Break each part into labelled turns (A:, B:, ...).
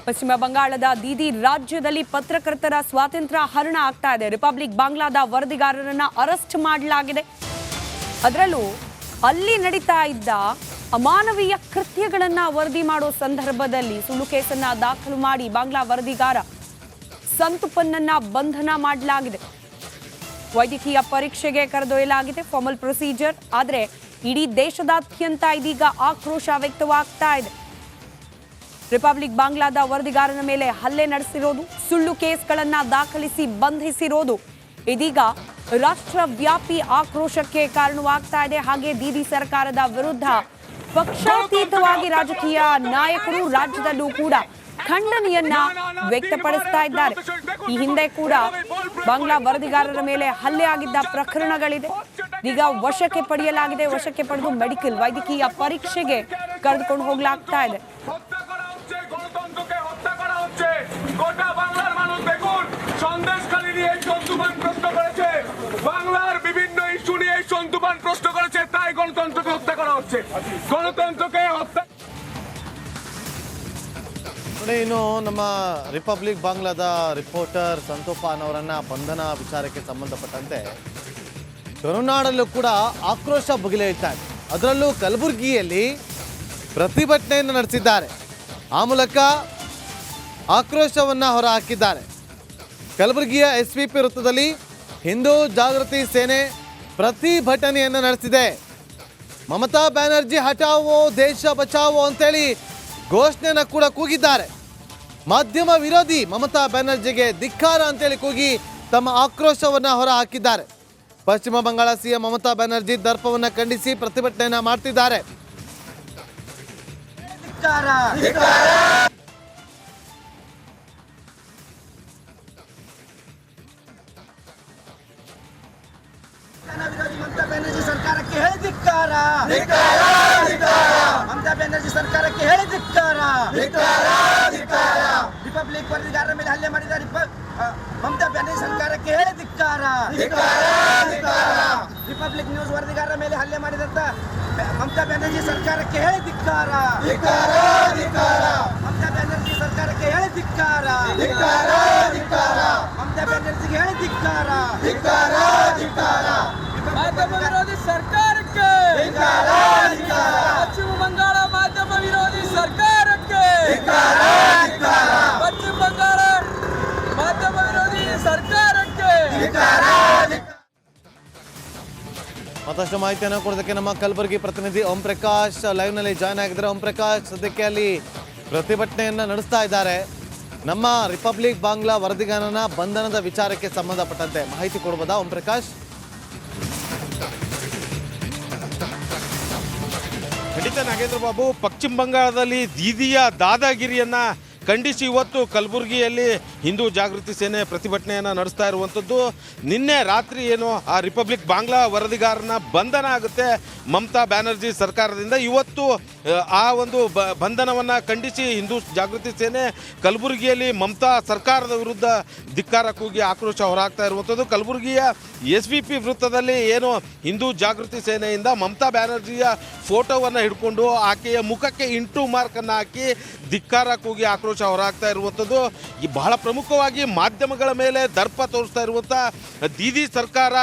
A: ಪಶ್ಚಿಮ ಬಂಗಾಳದ ದೀದಿ ರಾಜ್ಯದಲ್ಲಿ ಪತ್ರಕರ್ತರ ಸ್ವಾತಂತ್ರ್ಯ ಹರಣ ಆಗ್ತಾ ಇದೆ. ರಿಪಬ್ಲಿಕ್ ಬಾಂಗ್ಲಾದ ವರದಿಗಾರರನ್ನ ಅರೆಸ್ಟ್ ಮಾಡಲಾಗಿದೆ. ಅದರಲ್ಲೂ ಅಲ್ಲಿ ನಡೀತಾ ಇದ್ದ ಅಮಾನವೀಯ ಕೃತ್ಯಗಳನ್ನ ವರದಿ ಮಾಡೋ ಸಂದರ್ಭದಲ್ಲಿ ಸುಳ್ಳು ಕೇಸನ್ನ ದಾಖಲು ಮಾಡಿ ಬಾಂಗ್ಲಾ ವರದಿಗಾರ ಸಂತುಪನ್ನನ್ನ ಬಂಧನ ಮಾಡಲಾಗಿದೆ. ವೈದ್ಯಕೀಯ ಪರೀಕ್ಷೆಗೆ ಕರೆದೊಯ್ಯಲಾಗಿದೆ, ಫಾರ್ಮಲ್ ಪ್ರೊಸೀಜರ್. ಆದರೆ ಇಡೀ ದೇಶದಾದ್ಯಂತ ಇದೀಗ ಆಕ್ರೋಶ ವ್ಯಕ್ತವಾಗ್ತಾ ಇದೆ. ರಿಪಬ್ಲಿಕ್ ಬಾಂಗ್ಲಾದ ವರದಿಗಾರನ ಮೇಲೆ ಹಲ್ಲೆ ನಡೆಸಿರೋದು, ಸುಳ್ಳು ಕೇಸ್ಗಳನ್ನ ದಾಖಲಿಸಿ ಬಂಧಿಸಿರೋದು ಇದೀಗ ರಾಷ್ಟ್ರವ್ಯಾಪಿ ಆಕ್ರೋಶಕ್ಕೆ ಕಾರಣವಾಗ್ತಾ ಇದೆ. ಹಾಗೆ ದೀದಿ ಸರ್ಕಾರದ ವಿರುದ್ಧ ಪಕ್ಷಾತೀತವಾಗಿ ರಾಜಕೀಯ ನಾಯಕರು ರಾಜ್ಯದಲ್ಲೂ ಕೂಡ ಖಂಡನೆಯನ್ನ ವ್ಯಕ್ತಪಡಿಸ್ತಾ ಇದ್ದಾರೆ. ಈ ಹಿಂದೆ ಕೂಡ ಬಾಂಗ್ಲಾ ವರದಿಗಾರರ ಮೇಲೆ ಹಲ್ಲೆ ಆಗಿದ್ದ ಪ್ರಕರಣಗಳಿದೆ. ಈಗ ವಶಕ್ಕೆ ಪಡೆಯಲಾಗಿದೆ. ವಶಕ್ಕೆ ಪಡೆದು ಮೆಡಿಕಲ್ ವೈದ್ಯಕೀಯ পরীক্ষೆಗೆ ಕರೆದುಕೊಂಡು ಹೋಗಲಾಗ್ತಾ ಇದೆ.
B: গোটা বাংলার মানুষ দেখুন সন্দেশখালী নিয়ে সন্তুবান প্রশ্ন করেছে, বাংলার বিভিন্ন ইস্যু নিয়ে সন্তুবান প্রশ্ন করেছে, তাই গণতন্ত্রকে হত্যা করা হচ্ছে। গণতন্ত্রকে হত্যা
C: ಇನ್ನು ನಮ್ಮ ರಿಪಬ್ಲಿಕ್ ಬಾಂಗ್ಲಾದ ರಿಪೋರ್ಟರ್ ಸಂತೋಪಾನ್ ಅವರನ್ನ ಬಂಧನ ವಿಚಾರಕ್ಕೆ ಸಂಬಂಧಪಟ್ಟಂತೆ ತುಳುನಾಡಲ್ಲೂ ಕೂಡ ಆಕ್ರೋಶ ಭುಗಿಲೇಳ್ತಾ ಇದೆ. ಅದರಲ್ಲೂ ಕಲಬುರಗಿಯಲ್ಲಿ ಪ್ರತಿಭಟನೆಯನ್ನು ನಡೆಸಿದ್ದಾರೆ. ಆ ಮೂಲಕ ಆಕ್ರೋಶವನ್ನು ಹೊರಹಾಕಿದ್ದಾರೆ. ಕಲಬುರಗಿಯ SVP ವೃತ್ತದಲ್ಲಿ ಹಿಂದೂ ಜಾಗೃತಿ ಸೇನೆ ಪ್ರತಿಭಟನೆಯನ್ನು ನಡೆಸಿದೆ. ಮಮತಾ ಬ್ಯಾನರ್ಜಿ ಹಟಾವೋ ದೇಶ ಬಚಾವೋ ಅಂತೇಳಿ ಘೋಷಣೆಯನ್ನು ಕೂಡ ಕೂಗಿದ್ದಾರೆ. ಮಾಧ್ಯಮ ವಿರೋಧಿ ಮಮತಾ ಬ್ಯಾನರ್ಜಿಗೆ ಧಿಕ್ಕಾರ ಅಂತೇಳಿ ಕೂಗಿ ತಮ್ಮ ಆಕ್ರೋಶವನ್ನು ಹೊರಹಾಕಿದ್ದಾರೆ. ಪಶ್ಚಿಮ ಬಂಗಾಳ CM ಮಮತಾ ಬ್ಯಾನರ್ಜಿ ದರ್ಪವನ್ನು ಖಂಡಿಸಿ ಪ್ರತಿಭಟನೆಯನ್ನು ಮಾಡ್ತಿದ್ದಾರೆ.
D: ಮಮತಾ ಬ್ಯಾನರ್ಜಿ ಸರ್ಕಾರಕ್ಕೆ ಹೇಳಿ ಧಿಕ್ಕಾರ, ಮಮತಾ ಬ್ಯಾನರ್ಜಿ ಸರ್ಕಾರಕ್ಕೆ ಹೇಳಿ ಧಿಕ್ಕಾರ. ರಿಪಬ್ಲಿಕ್ ವರದಿಗಾರರ ಮೇಲೆ ಹಲ್ಲೆ ಮಾಡಿದ ಮಮತಾ ಬ್ಯಾನರ್ಜಿ ಸರ್ಕಾರಕ್ಕೆ ಹೇಳಿ ಧಿಕ್ಕಾರ. ರಿಪಬ್ಲಿಕ್ ನ್ಯೂಸ್ ವರದಿಗಾರರ ಮೇಲೆ ಹಲ್ಲೆ ಮಾಡಿದಂತ ಮಮತಾ ಬ್ಯಾನರ್ಜಿ ಸರ್ಕಾರಕ್ಕೆ ಹೇಳಿ ಧಿಕ್ಕಾರ. ಮಮತಾ ಬ್ಯಾನರ್ಜಿ ಸರ್ಕಾರಕ್ಕೆ ಹೇಳಿ ಧಿಕ್ಕಾರ. ಮಮತಾ ಬ್ಯಾನರ್ಜಿಗೆ ಹೇಳಿ ಧಿಕ್ಕಾರ. ಮಾಧ್ಯಮ ವಿರೋಧಿ ಸರ್ಕಾರಕ್ಕೆ, ಪಶ್ಚಿಮ ಬಂಗಾಳ ಮಾಧ್ಯಮ ವಿರೋಧಿ ಸರ್ಕಾರಕ್ಕೆ, ಪಶ್ಚಿಮ ಬಂಗಾಳ ಮಾಧ್ಯಮ ವಿರೋಧಿ ಸರ್ಕಾರಕ್ಕೆ.
C: ಮತ್ತಷ್ಟು ಮಾಹಿತಿಯನ್ನು ಕೊಡೋದಕ್ಕೆ ನಮ್ಮ ಕಲಬುರಗಿ ಪ್ರತಿನಿಧಿ ಓಂ ಪ್ರಕಾಶ್ ಲೈವ್ನಲ್ಲಿ ಜಾಯ್ನ್ ಆಗಿದ್ದಾರೆ. ಓಂ ಪ್ರಕಾಶ್, ಸದ್ಯಕ್ಕೆ ಅಲ್ಲಿ ಪ್ರತಿಭಟನೆಯನ್ನು ನಡೆಸ್ತಾ ಇದ್ದಾರೆ. ನಮ್ಮ ರಿಪಬ್ಲಿಕ್ ಬಾಂಗ್ಲಾ ವರದಿಗಾರನ ಬಂಧನದ ವಿಚಾರಕ್ಕೆ ಸಂಬಂಧಪಟ್ಟಂತೆ ಮಾಹಿತಿ ಕೊಡ್ಬೋದಾ ಓಂ ಪ್ರಕಾಶ್?
E: ಖಂಡಿತ ನಾಗೇಂದ್ರ ಬಾಬು, ಪಶ್ಚಿಮ ಬಂಗಾಳದಲ್ಲಿ ದೀದಿಯ ದಾದಾಗಿರಿಯನ್ನು ಖಂಡಿಸಿ ಇವತ್ತು ಕಲಬುರಗಿಯಲ್ಲಿ ಹಿಂದೂ ಜಾಗೃತಿ ಸೇನೆ ಪ್ರತಿಭಟನೆಯನ್ನು ನಡೆಸ್ತಾ ಇರುವಂಥದ್ದು. ನಿನ್ನೆ ರಾತ್ರಿ ಏನು ಆ ರಿಪಬ್ಲಿಕ್ ಬಾಂಗ್ಲಾ ವರದಿಗಾರನ ಬಂಧನ ಆಗುತ್ತೆ ಮಮತಾ ಬ್ಯಾನರ್ಜಿ ಸರ್ಕಾರದಿಂದ, ಇವತ್ತು ಆ ಒಂದು ಬಂಧನವನ್ನು ಖಂಡಿಸಿ ಹಿಂದೂ ಜಾಗೃತಿ ಸೇನೆ ಕಲಬುರಗಿಯಲ್ಲಿ ಮಮತಾ ಸರ್ಕಾರದ ವಿರುದ್ಧ ಧಿಕ್ಕಾರ ಕೂಗಿ ಆಕ್ರೋಶ ಹೊರಹಾಕ್ತಾ ಇರುವಂಥದ್ದು. ಕಲಬುರಗಿಯ SVP ವೃತ್ತದಲ್ಲಿ ಏನು ಹಿಂದೂ ಜಾಗೃತಿ ಸೇನೆಯಿಂದ ಮಮತಾ ಬ್ಯಾನರ್ಜಿಯ ಫೋಟೋವನ್ನು ಹಿಡ್ಕೊಂಡು ಆಕೆಯ ಮುಖಕ್ಕೆ ಇಂಟು ಮಾರ್ಕನ್ನು ಹಾಕಿ ಧಿಕ್ಕಾರ ಕೂಗಿ ಆಕ್ರೋಶ ಹೊರಹಾಕ್ತಾ ಇರುವಂಥದ್ದು. ಈ ಬಹಳ ಪ್ರಮುಖವಾಗಿ ಮಾಧ್ಯಮಗಳ ಮೇಲೆ ದರ್ಪ ತೋರಿಸ್ತಾ ಇರುವಂಥ ದೀದಿ ಸರ್ಕಾರ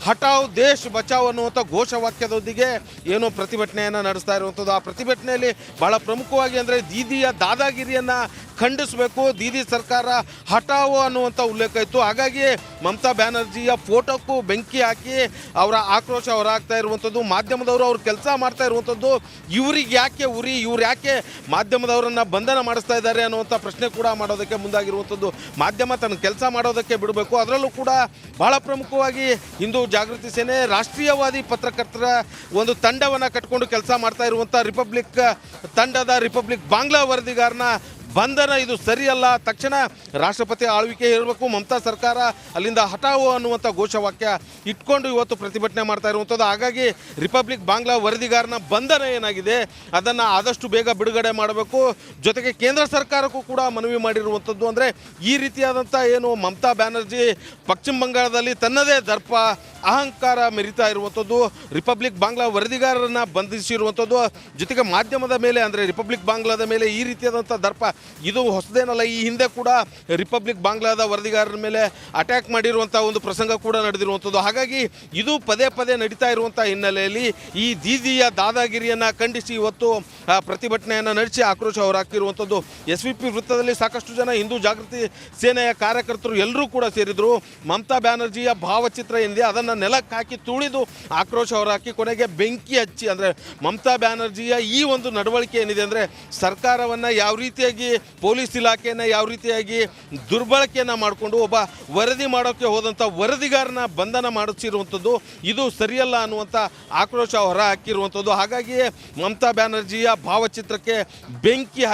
E: ಹಟಾವ್ ದೇಶ್ ಬಚಾವ್ ಅನ್ನುವಂಥ ಘೋಷವಾಕ್ಯದೊಂದಿಗೆ ಏನು ಪ್ರತಿಭಟನೆಯನ್ನು ನಡೆಸ್ತಾ ಇರುವಂಥದ್ದು. ಆ ಪ್ರತಿಭಟನೆಯಲ್ಲಿ ಬಹಳ ಪ್ರಮುಖವಾಗಿ ಅಂದರೆ ದೀದಿಯ ದಾದಾಗಿರಿಯನ್ನು ಖಂಡಿಸಬೇಕು, ದೀದಿ ಸರ್ಕಾರ ಹಟಾವ್ ಅನ್ನುವಂಥ ಉಲ್ಲೇಖ ಇತ್ತು. ಹಾಗಾಗಿ ಮಮತಾ ಬ್ಯಾನರ್ಜಿಯ ಫೋಟೋಕ್ಕೂ ಬೆಂಕಿ ಹಾಕಿ ಅವರ ಆಕ್ರೋಶ ಹೊರಹಾಕ್ತಾ ಇರುವಂಥದ್ದು. ಮಾಧ್ಯಮದವರು ಅವ್ರು ಕೆಲಸ ಮಾಡ್ತಾ ಇರುವಂಥದ್ದು, ಇವ್ರಿಗೆ ಯಾಕೆ ಉರಿ, ಇವ್ರು ಯಾಕೆ ಮಾಧ್ಯಮದವರನ್ನು ಬಂಧನ ಮಾಡಿಸ್ತಾ ಇದ್ದಾರೆ ಅನ್ನುವಂಥ ಪ್ರಶ್ನೆ ಕೂಡ ಮಾಡೋದಕ್ಕೆ ಮುಂದಾಗಿರುವಂಥದ್ದು. ಮಾಧ್ಯಮ ತನ್ನ ಕೆಲಸ ಮಾಡೋದಕ್ಕೆ ಬಿಡಬೇಕು. ಅದರಲ್ಲೂ ಕೂಡ ಬಹಳ ಪ್ರಮುಖವಾಗಿ ಹಿಂದೂ ಜಾಗೃತಿ ಸೇನೆ ರಾಷ್ಟ್ರೀಯವಾದಿ ಪತ್ರಕರ್ತರ ಒಂದು ತಂಡವನ್ನು ಕಟ್ಕೊಂಡು ಕೆಲಸ ಮಾಡ್ತಾ ಇರುವಂಥ ರಿಪಬ್ಲಿಕ್ ತಂಡದ ರಿಪಬ್ಲಿಕ್ ಬಾಂಗ್ಲಾ ವರದಿಗಾರನ ಬಂಧನ ಇದು ಸರಿಯಲ್ಲ, ತಕ್ಷಣ ರಾಷ್ಟ್ರಪತಿ ಆಳ್ವಿಕೆ ಇರಬೇಕು, ಮಮತಾ ಸರ್ಕಾರ ಅಲ್ಲಿಂದ ಹಟಾವು ಅನ್ನುವಂಥ ಘೋಷವಾಕ್ಯ ಇಟ್ಕೊಂಡು ಇವತ್ತು ಪ್ರತಿಭಟನೆ ಮಾಡ್ತಾ ಇರುವಂಥದ್ದು. ಹಾಗಾಗಿ ರಿಪಬ್ಲಿಕ್ ಬಾಂಗ್ಲಾ ವರದಿಗಾರನ ಬಂಧನ ಏನಾಗಿದೆ ಅದನ್ನು ಆದಷ್ಟು ಬೇಗ ಬಿಡುಗಡೆ ಮಾಡಬೇಕು. ಜೊತೆಗೆ ಕೇಂದ್ರ ಸರ್ಕಾರಕ್ಕೂ ಕೂಡ ಮನವಿ ಮಾಡಿರುವಂಥದ್ದು. ಅಂದರೆ ಈ ರೀತಿಯಾದಂಥ ಏನು ಮಮತಾ ಬ್ಯಾನರ್ಜಿ ಪಶ್ಚಿಮ ಬಂಗಾಳದಲ್ಲಿ ತನ್ನದೇ ದರ್ಪ ಅಹಂಕಾರ ಮೆರಿತಾ ಇರುವಂಥದ್ದು, ರಿಪಬ್ಲಿಕ್ ಬಾಂಗ್ಲಾ ವರದಿಗಾರರನ್ನು ಬಂಧಿಸಿರುವಂಥದ್ದು, ಜೊತೆಗೆ ಮಾಧ್ಯಮದ ಮೇಲೆ ಅಂದರೆ ರಿಪಬ್ಲಿಕ್ ಬಾಂಗ್ಲಾದ ಮೇಲೆ ಈ ರೀತಿಯಾದಂಥ ದರ್ಪ ಇದು ಹೊಸದೇನಲ್ಲ. ಈ ಹಿಂದೆ ಕೂಡ ರಿಪಬ್ಲಿಕ್ ಬಾಂಗ್ಲಾದ ವರದಿಗಾರರ ಮೇಲೆ ಅಟ್ಯಾಕ್ ಮಾಡಿರುವಂಥ ಒಂದು ಪ್ರಸಂಗ ಕೂಡ ನಡೆದಿರುವಂಥದ್ದು. ಹಾಗಾಗಿ ಇದು ಪದೇ ಪದೇ ನಡೀತಾ ಇರುವಂಥ ಹಿನ್ನೆಲೆಯಲ್ಲಿ ಈ ದೀದಿಯ ದಾದಾಗಿರಿಯನ್ನು ಖಂಡಿಸಿ ಇವತ್ತು ಪ್ರತಿಭಟನೆಯನ್ನು ನಡೆಸಿ ಆಕ್ರೋಶ ಹೊರಹಾಕಿರುವಂಥದ್ದು. SVP ವೃತ್ತದಲ್ಲಿ ಸಾಕಷ್ಟು ಜನ ಹಿಂದೂ ಜಾಗೃತಿ ಸೇನೆಯ ಕಾರ್ಯಕರ್ತರು ಎಲ್ಲರೂ ಕೂಡ ಸೇರಿದರು. ಮಮತಾ ಬ್ಯಾನರ್ಜಿಯ ಭಾವಚಿತ್ರ ಏನಿದೆ ಅದನ್ನು ನೆಲಕ್ಕೆ ಹಾಕಿ ತುಳಿದು ಆಕ್ರೋಶ ಹೊರಹಾಕಿ ಕೊನೆಗೆ ಬೆಂಕಿ ಹಚ್ಚಿ, ಅಂದರೆ ಮಮತಾ ಬ್ಯಾನರ್ಜಿಯ ಈ ಒಂದು ನಡವಳಿಕೆ ಏನಿದೆ ಅಂದರೆ ಸರ್ಕಾರವನ್ನು ಯಾವ ರೀತಿಯಾಗಿ, ಪೊಲೀಸ್ ಇಲಾಖೆಯನ್ನು ಯಾವ ರೀತಿಯಾಗಿ ದುರ್ಬಳಕೆಯನ್ನು ಮಾಡಿಕೊಂಡು ಒಬ್ಬ ವರದಿ ಮಾಡೋಕ್ಕೆ ಹೋದಂಥ ವರದಿಗಾರನ ಬಂಧನ ಮಾಡಿಸಿರುವಂಥದ್ದು ಇದು ಸರಿಯಲ್ಲ ಅನ್ನುವಂಥ ಆಕ್ರೋಶ ಹೊರ ಹಾಕಿರುವಂಥದ್ದು. ಹಾಗಾಗಿಯೇ ಮಮತಾ ಬ್ಯಾನರ್ಜಿಯ ಭಾವಚಿತ್ರಕ್ಕೆ ಬೆಂಕಿ